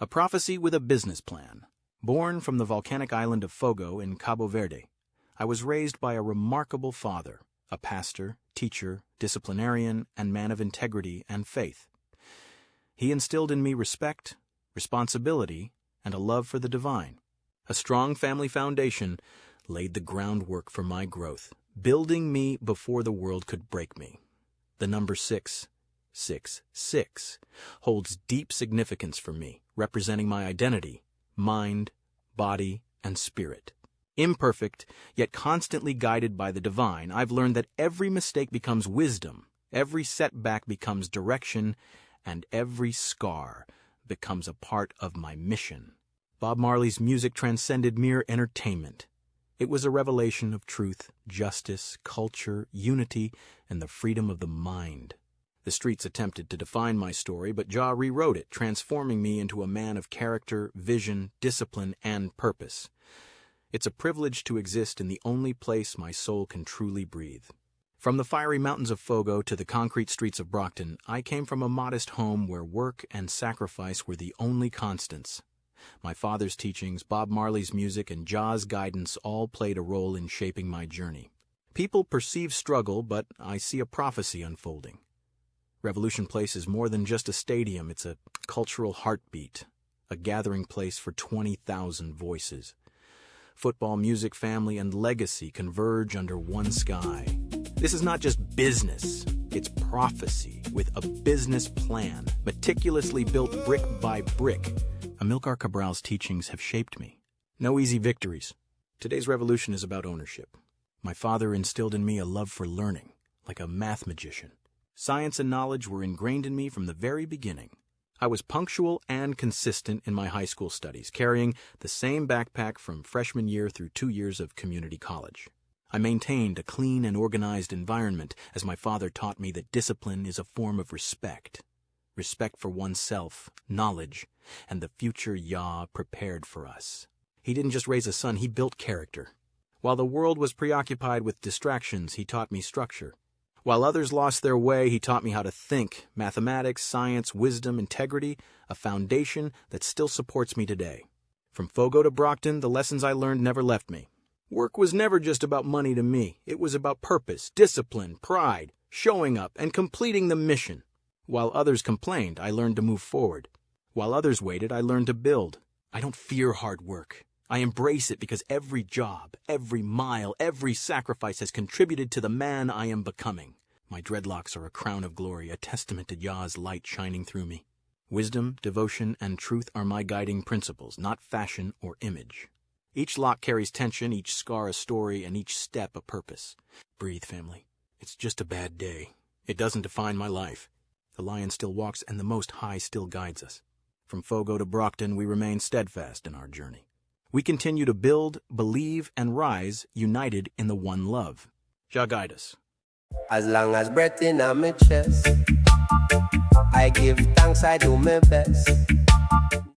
A prophecy with a business plan. Born from the volcanic island of Fogo in Cabo Verde, I was raised by a remarkable father, a pastor, teacher, disciplinarian, and man of integrity and faith. He instilled in me respect, responsibility, and a love for the divine. A strong family foundation laid the groundwork for my growth, building me before the world could break me. The number 666 holds deep significance for me, representing my identity, mind, body, and spirit. Imperfect, yet constantly guided by the divine, I've learned that every mistake becomes wisdom, every setback becomes direction, and every scar becomes a part of my mission. Bob Marley's music transcended mere entertainment. It was a revelation of truth, justice, culture, unity, and the freedom of the mind. The streets attempted to define my story, but Jah rewrote it, transforming me into a man of character, vision, discipline, and purpose. It's a privilege to exist in the only place my soul can truly breathe. From the fiery mountains of Fogo to the concrete streets of Brockton, I came from a modest home where work and sacrifice were the only constants. My father's teachings, Bob Marley's music, and Jah's guidance all played a role in shaping my journey. People perceive struggle, but I see a prophecy unfolding. Revolution Place is more than just a stadium. It's a cultural heartbeat, a gathering place for 20,000 voices. Football, music, family, and legacy converge under one sky. This is not just business. It's prophecy with a business plan, meticulously built brick by brick. Amilcar Cabral's teachings have shaped me. No easy victories. Today's revolution is about ownership. My father instilled in me a love for learning, like a math magician. Science and knowledge were ingrained in me from the very beginning. I was punctual and consistent in my high school studies, carrying the same backpack from freshman year through 2 years of community college. I maintained a clean and organized environment, as my father taught me that discipline is a form of respect. Respect for oneself, knowledge, and the future Yah prepared for us. He didn't just raise a son, he built character. While the world was preoccupied with distractions, he taught me structure. While others lost their way, he taught me how to think. Mathematics, science, wisdom, integrity, a foundation that still supports me today. From Fogo to Brockton, the lessons I learned never left me. Work was never just about money to me. It was about purpose, discipline, pride, showing up, and completing the mission. While others complained, I learned to move forward. While others waited, I learned to build. I don't fear hard work. I embrace it because every job, every mile, every sacrifice has contributed to the man I am becoming. My dreadlocks are a crown of glory, a testament to Yah's light shining through me. Wisdom, devotion, and truth are my guiding principles, not fashion or image. Each lock carries tension, each scar a story, and each step a purpose. Breathe, family. It's just a bad day. It doesn't define my life. The lion still walks, and the Most High still guides us. From Fogo to Brockton, we remain steadfast in our journey. We continue to build, believe, and rise, united in the one love. Jah guide us. As long as breath in my chest, I give thanks, I do my best.